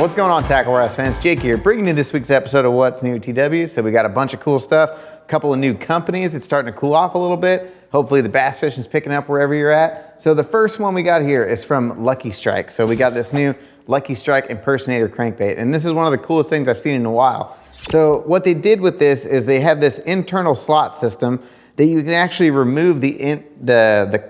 What's going on, Tackle Warehouse fans? Jake here, bringing you this week's episode of What's New at TW. So we got a bunch of cool stuff, a couple of new companies. It's starting to cool off a little bit. Hopefully the bass fishing's picking up wherever you're at. So the first one we got here is from Lucky Strike. So we got this new Lucky Strike Impersonator Crankbait, and this is one of the coolest things I've seen in a while. So what they did with this is they have this internal slot system that you can actually remove the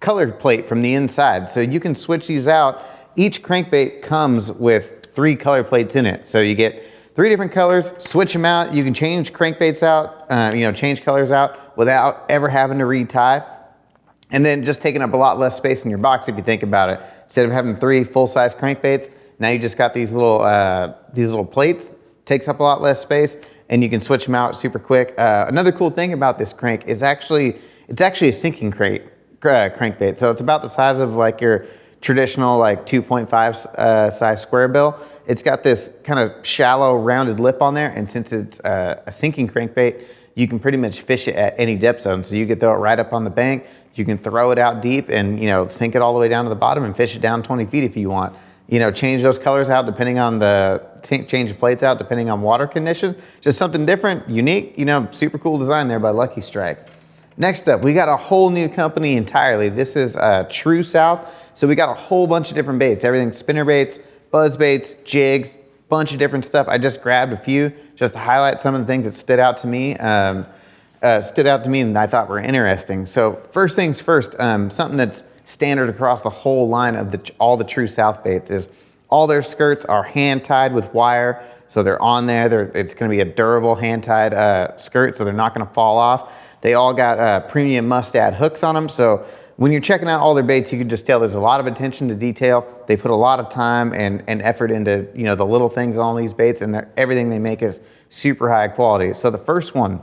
color plate from the inside. So you can switch these out. Each crankbait comes with 3 color plates in it. So you get 3 different colors, switch them out. You can change crankbaits out, change colors out without ever having to retie. And then just taking up a lot less space in your box if you think about it. Instead of having 3 full-size crankbaits, now you just got these little plates. Takes up a lot less space, and you can switch them out super quick. Another cool thing about this crank is it's actually a sinking crankbait. So it's about the size of like your traditional like 2.5 size square bill. It's got this kind of shallow rounded lip on there, and since it's a sinking crankbait, you can pretty much fish it at any depth zone. So you can throw it right up on the bank, you can throw it out deep and sink it all the way down to the bottom and fish it down 20 feet if you want. Change those colors out depending on change the plates out depending on water condition. Just something different, unique, super cool design there by Lucky Strike. Next up, we got a whole new company entirely. This is True South. So we got a whole bunch of different baits, everything spinnerbaits, buzzbaits, jigs, bunch of different stuff. I just grabbed a few just to highlight some of the things that stood out to me and I thought were interesting. So first things first, something that's standard across the whole line of all the True South baits is all their skirts are hand tied with wire. So they're on there. It's going to be a durable hand tied skirt, so they're not going to fall off. They all got premium mustad hooks on them. So when you're checking out all their baits, you can just tell there's a lot of attention to detail. They put a lot of time and effort into the little things on these baits, and everything they make is super high quality. So the first one,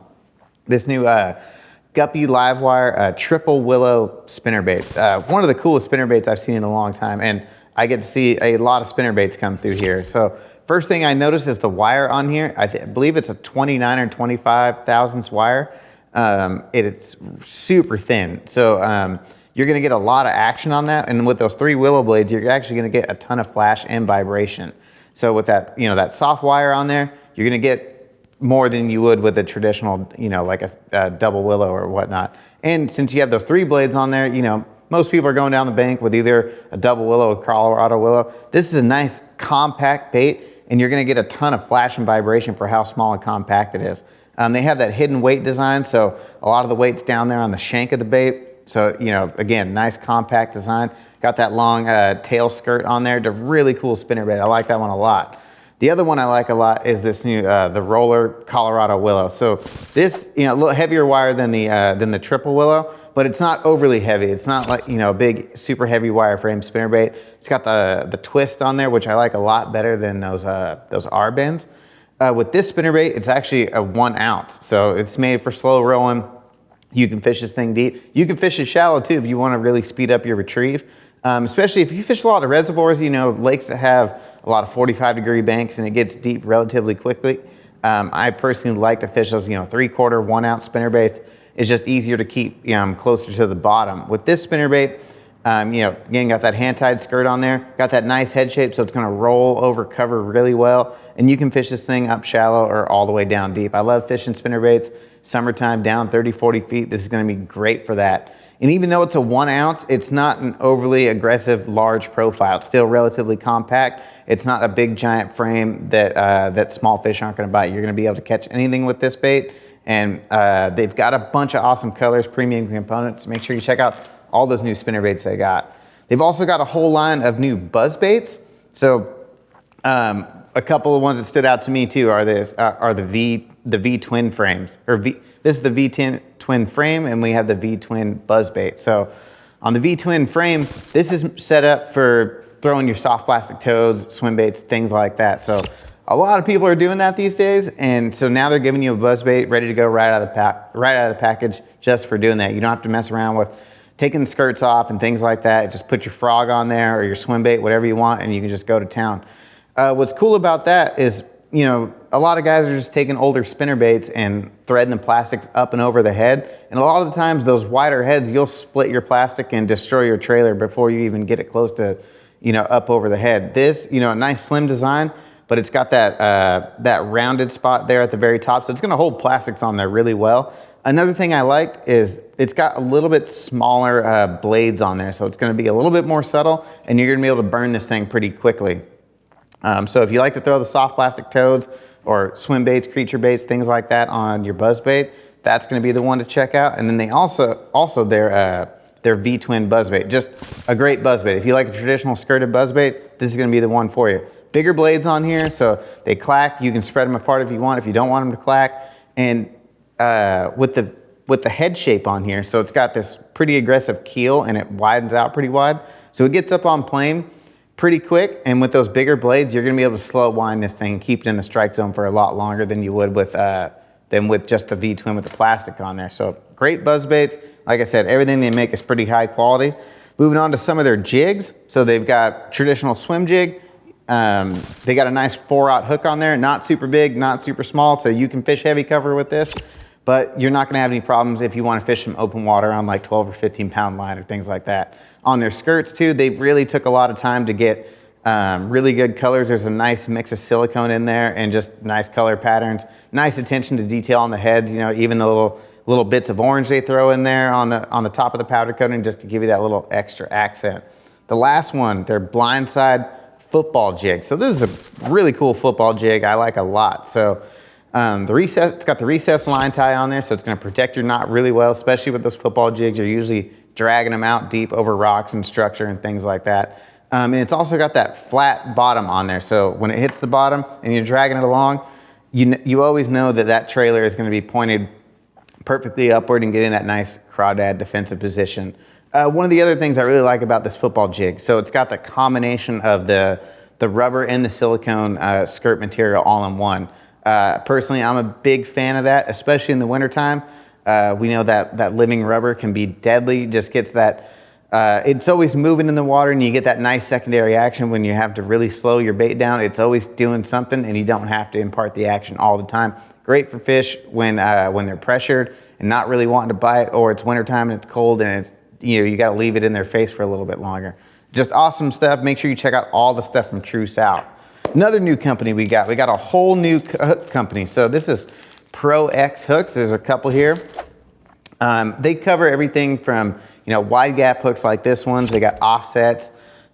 this new Guppy Livewire triple Willow spinnerbait. One of the coolest spinnerbaits I've seen in a long time, and I get to see a lot of spinnerbaits come through here. So first thing I noticed is the wire on here. I believe it's a 29 or 25 thousandths wire. It's super thin. So you're gonna get a lot of action on that. And with those 3 willow blades, you're actually gonna get a ton of flash and vibration. So with that, that soft wire on there, you're gonna get more than you would with a traditional, like a double willow or whatnot. And since you have those 3 blades on there, most people are going down the bank with either a double willow or Colorado willow. This is a nice compact bait, and you're gonna get a ton of flash and vibration for how small and compact it is. They have that hidden weight design, so a lot of the weight's down there on the shank of the bait. So, again, nice compact design. Got that long tail skirt on there. It's a really cool spinnerbait. I like that one a lot. The other one I like a lot is this new, the Roller Colorado Willow. So this, a little heavier wire than the triple Willow, but it's not overly heavy. It's not like, a big, super heavy wireframe spinnerbait. It's got the twist on there, which I like a lot better than those R-bends. With this spinnerbait, it's actually a 1 ounce. So it's made for slow rolling. You can fish this thing deep. You can fish it shallow too if you want to really speed up your retrieve. Especially if you fish a lot of reservoirs, lakes that have a lot of 45-degree banks and it gets deep relatively quickly. I personally like to fish those, 3/4, 1 ounce spinnerbaits. It's just easier to keep closer to the bottom. With this spinnerbait, again, got that hand-tied skirt on there, got that nice head shape, so it's gonna roll over cover really well, and you can fish this thing up shallow or all the way down deep. I love fishing spinnerbaits, summertime, down 30, 40 feet. This is gonna be great for that. And even though it's a 1 ounce, it's not an overly aggressive, large profile. It's still relatively compact. It's not a big, giant frame that small fish aren't gonna bite. You're gonna be able to catch anything with this bait, and they've got a bunch of awesome colors, premium components. Make sure you check out all those new spinnerbaits they got. They've also got a whole line of new buzzbaits. So a couple of ones that stood out to me too are the V twin frames. This is the V twin frame, and we have the V twin buzzbait. So on the V twin frame, this is set up for throwing your soft plastic toads, swim baits, things like that. So a lot of people are doing that these days, and so now they're giving you a buzzbait ready to go right out of the package just for doing that. You don't have to mess around with taking the skirts off and things like that. Just put your frog on there or your swim bait, whatever you want, and you can just go to town. What's cool about that is, a lot of guys are just taking older spinner baits and threading the plastics up and over the head. And a lot of the times those wider heads, you'll split your plastic and destroy your trailer before you even get it close to, you know, up over the head. This, you know, a nice slim design, but it's got that, that rounded spot there at the very top. So it's gonna hold plastics on there really well. Another thing I like is it's got a little bit smaller blades on there. So it's gonna be a little bit more subtle and you're gonna be able to burn this thing pretty quickly. So if you like to throw the soft plastic toads or swim baits, creature baits, things like that on your Buzzbait, that's gonna be the one to check out. And then they also their V-twin Buzzbait, just a great Buzzbait. If you like a traditional skirted Buzzbait, this is gonna be the one for you. Bigger blades on here, so they clack. You can spread them apart if you want, if you don't want them to clack. And with the head shape on here, so it's got this pretty aggressive keel and it widens out pretty wide. So it gets up on plane pretty quick, and with those bigger blades, you're gonna be able to slow wind this thing and keep it in the strike zone for a lot longer than you would with just the V-twin with the plastic on there. So great Buzzbaits. Like I said, everything they make is pretty high quality. Moving on to some of their jigs. So they've got traditional swim jig. They got a nice 4/0 hook on there, not super big, not super small, so you can fish heavy cover with this, but you're not gonna have any problems if you wanna fish some open water on like 12 or 15 pound line or things like that. On their skirts too, they really took a lot of time to get really good colors. There's a nice mix of silicone in there and just nice color patterns. Nice attention to detail on the heads, you know, even the little bits of orange they throw in there on the top of the powder coating just to give you that little extra accent. The last one, their Blindside Football Jig. So this is a really cool football jig I like a lot. So it's got the recessed line tie on there, so it's gonna protect your knot really well, especially with those football jigs. You're usually dragging them out deep over rocks and structure and things like that. And it's also got that flat bottom on there. So when it hits the bottom and you're dragging it along, you always know that that trailer is gonna be pointed perfectly upward and getting that nice crawdad defensive position. One of the other things I really like about this football jig, so it's got the combination of the rubber and the silicone skirt material all in one. Personally, I'm a big fan of that, especially in the wintertime. We know that living rubber can be deadly, just gets that, it's always moving in the water and you get that nice secondary action when you have to really slow your bait down. It's always doing something and you don't have to impart the action all the time. Great for fish when they're pressured and not really wanting to bite, or it's wintertime and it's cold and it's, you know, you got to leave it in their face for a little bit longer. Just awesome stuff. Make sure you check out all the stuff from True South. Another new company we got a whole new hook company. So this is Pro X hooks. There's a couple here. They cover everything from, you know, wide gap hooks like this ones. They got offsets.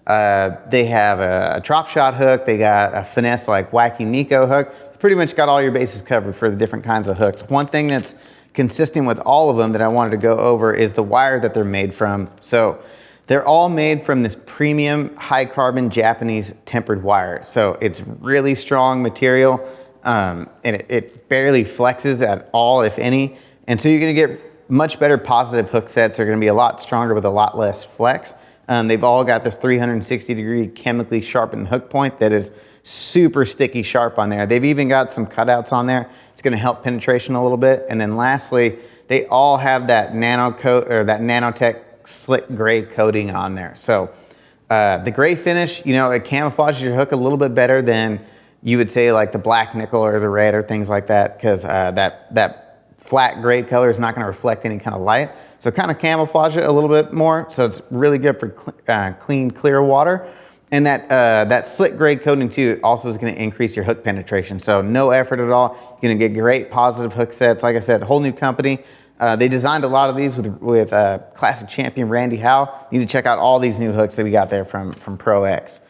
They have a Dropshot hook. They got a finesse like Wacky Nico hook. Pretty much got all your bases covered for the different kinds of hooks. One thing that's consistent with all of them that I wanted to go over is the wire that they're made from. So they're all made from this premium high carbon Japanese tempered wire. So it's really strong material and it barely flexes at all, if any. And so you're gonna get much better positive hook sets. They're gonna be a lot stronger with a lot less flex. They've all got this 360-degree chemically sharpened hook point that is super sticky sharp on there. They've even got some cutouts on there. It's gonna help penetration a little bit. And then lastly, they all have that nano coat or that nanotech slick gray coating on there. So the gray finish, you know, it camouflages your hook a little bit better than you would say like the black nickel or the red or things like that, because that flat gray color is not gonna reflect any kind of light. So kind of camouflage it a little bit more. So it's really good for clean, clear water. And that slick gray coating too also is gonna increase your hook penetration. So no effort at all. You're gonna get great positive hook sets. Like I said, a whole new company. They designed a lot of these with classic champion Randy Howe. You need to check out all these new hooks that we got there from Pro X.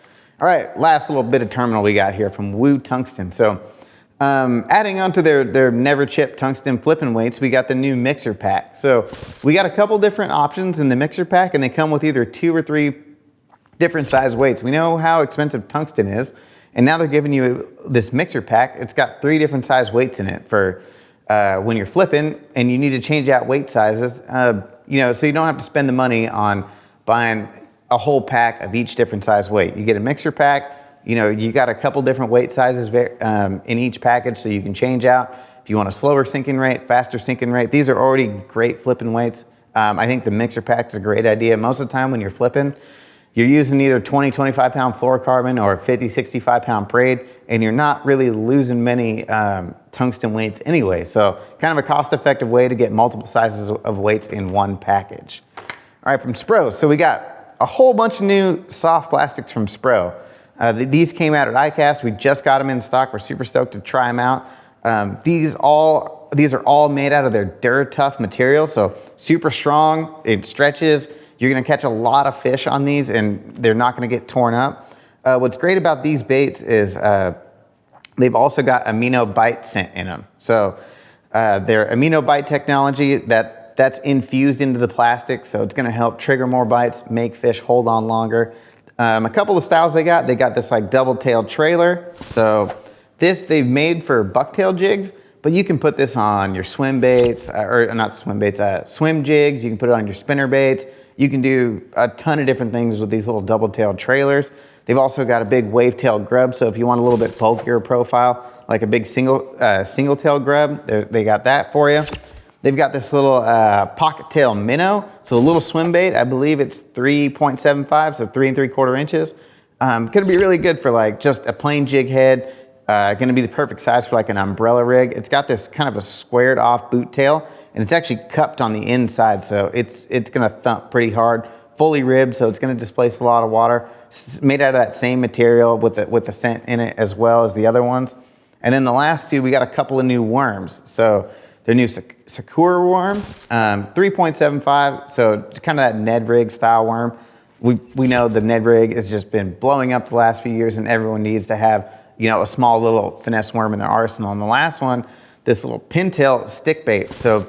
All right, last little bit of terminal we got here from Woo Tungsten. So adding on to their never chip tungsten flipping weights, we got the new mixer pack. So we got a couple different options in the mixer pack, and they come with either 2 or 3 different size weights. We know how expensive tungsten is, and now they're giving you this mixer pack. It's got 3 different size weights in it for when you're flipping and you need to change out weight sizes, you know, so you don't have to spend the money on buying a whole pack of each different size weight. You get a mixer pack, you know, you got a couple different weight sizes in each package, so you can change out if you want a slower sinking rate, faster sinking rate. These are already great flipping weights. I think the mixer pack is a great idea. Most of the time when you're flipping, you're using either 20, 25 pound fluorocarbon or 50, 65 pound braid, and you're not really losing many tungsten weights anyway. So kind of a cost-effective way to get multiple sizes of weights in one package. All right, from Spro, so we got a whole bunch of new soft plastics from Spro. These came out at ICAST. We just got them in stock. We're super stoked to try them out. These are all made out of their DuraTough material, so super strong. It stretches. You're gonna catch a lot of fish on these, and they're not gonna get torn up. What's great about these baits is they've also got amino bite scent in them. So their amino bite technology, that's infused into the plastic, so it's gonna help trigger more bites, make fish hold on longer. A couple of styles they got this like double-tailed trailer. So this they've made for bucktail jigs, but you can put this on your swim baits, or not swim baits, swim jigs. You can put it on your spinner baits. You can do a ton of different things with these little double-tailed trailers. They've also got a big wave-tailed grub, so if you want a little bit bulkier profile, like a big single-tail grub, they got that for you. They've got this little pocket tail minnow, so a little swim bait. I believe it's 3.75, so 3 3/4 inches. Gonna be really good for like just a plain jig head. Gonna be the perfect size for like an umbrella rig. It's got this kind of a squared off boot tail, and it's actually cupped on the inside, so it's gonna thump pretty hard. Fully ribbed, so it's gonna displace a lot of water. It's made out of that same material with the scent in it as well as the other ones. And then the last two, we got a couple of new worms. So their new Sakura Worm, 3.75, so it's kind of that Ned Rig style worm. We know the Ned Rig has just been blowing up the last few years, and everyone needs to have, you know, a small little finesse worm in their arsenal. And the last one, this little pintail stick bait. So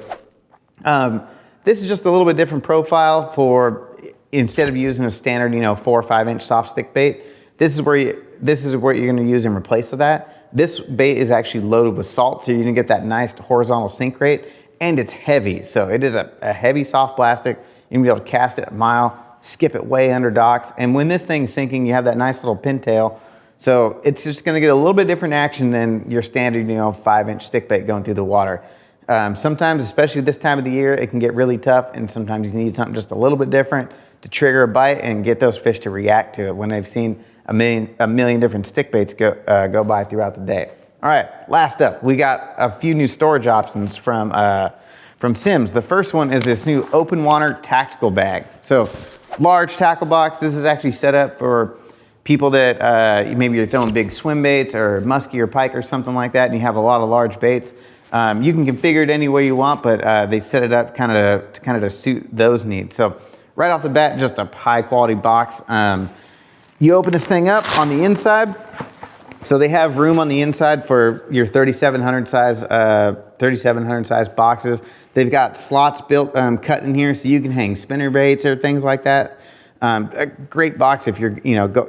this is just a little bit different profile for, instead of using a standard, you know, 4 or 5 inch soft stick bait, this is what you're gonna use in replace of that. This bait is actually loaded with salt, so you're gonna get that nice horizontal sink rate, and it's heavy. So it is a heavy soft plastic. You're gonna be able to cast it a mile, skip it way under docks, and when this thing's sinking, you have that nice little pintail. So it's just gonna get a little bit different action than your standard, you know, 5 inch stick bait going through the water. Sometimes, especially this time of the year, it can get really tough, and sometimes you need something just a little bit different to trigger a bite and get those fish to react to it when they've seen a million different stick baits go by throughout the day. All right, last up, we got a few new storage options from Simms. The first one is this new open water tactical bag. So large tackle box. This is actually set up for people that maybe you're throwing big swim baits or muskie or pike or something like that, and you have a lot of large baits. You can configure it any way you want, but they set it up kind of to suit those needs. So right off the bat, just a high quality box. You open this thing up on the inside. So they have room on the inside for your 3700 size boxes. They've got slots built, cut in here, so you can hang spinner baits or things like that. A great box if you're,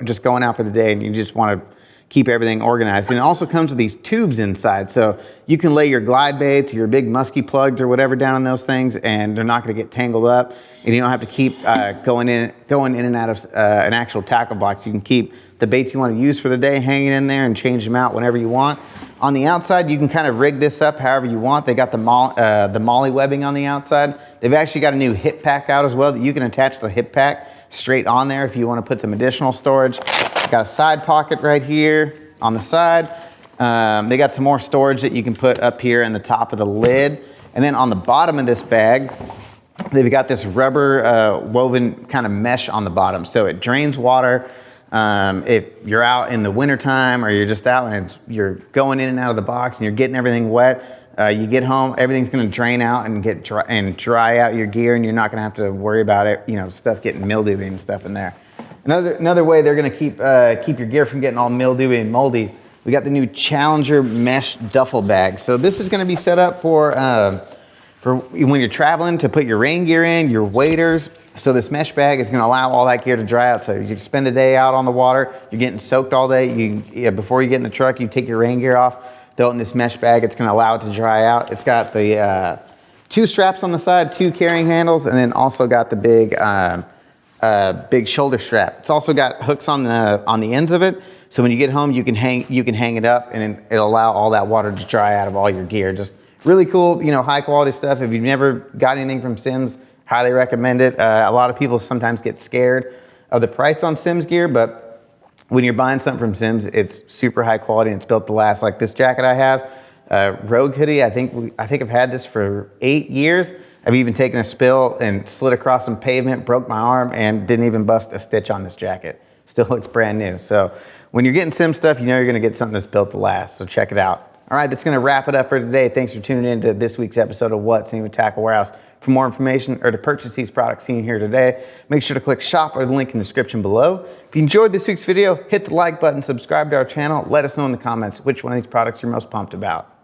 just going out for the day and you just want to keep everything organized. And it also comes with these tubes inside, so you can lay your glide baits, your big musky plugs or whatever down in those things, and they're not going to get tangled up. And you don't have to keep going in and out of an actual tackle box. You can keep the baits you want to use for the day hanging in there and change them out whenever you want. On the outside, you can kind of rig this up however you want. They got the molly webbing on the outside. They've actually got a new hip pack out as well that you can attach the hip pack straight on there if you want to put some additional storage. Got a side pocket right here on the side. They got some more storage that you can put up here in the top of the lid. And then on the bottom of this bag, they've got this rubber woven kind of mesh on the bottom. So it drains water. If you're out in the wintertime or you're just out and you're going in and out of the box and you're getting everything wet, you get home, everything's gonna drain out and dry out your gear, and you're not gonna have to worry about it, stuff getting mildewy and stuff in there. Another way they're gonna keep your gear from getting all mildewy and moldy, we got the new Challenger mesh duffel bag. So this is gonna be set up for when you're traveling, to put your rain gear in, your waders. So this mesh bag is gonna allow all that gear to dry out. So you can spend the day out on the water, you're getting soaked all day. Before you get in the truck, you take your rain gear off, throw it in this mesh bag. It's gonna allow it to dry out. It's got the 2 straps on the side, 2 carrying handles, and then also got the big shoulder strap. It's also got hooks on the ends of it. So when you get home, you can hang it up, and it'll allow all that water to dry out of all your gear. Just really cool, high quality stuff. If you've never got anything from Simms, highly recommend it. A lot of people sometimes get scared of the price on Simms gear, but when you're buying something from Simms, it's super high quality and it's built to last. Like this jacket I have, Rogue hoodie. I think I've had this for 8 years. I've even taken a spill and slid across some pavement, broke my arm, and didn't even bust a stitch on this jacket. Still looks brand new. So when you're getting sim stuff, you know you're gonna get something that's built to last, so check it out. All right, that's gonna wrap it up for today. Thanks for tuning in to this week's episode of What's New with Tackle Warehouse. For more information or to purchase these products seen here today, make sure to click shop or the link in the description below. If you enjoyed this week's video, hit the like button, subscribe to our channel, let us know in the comments which one of these products you're most pumped about.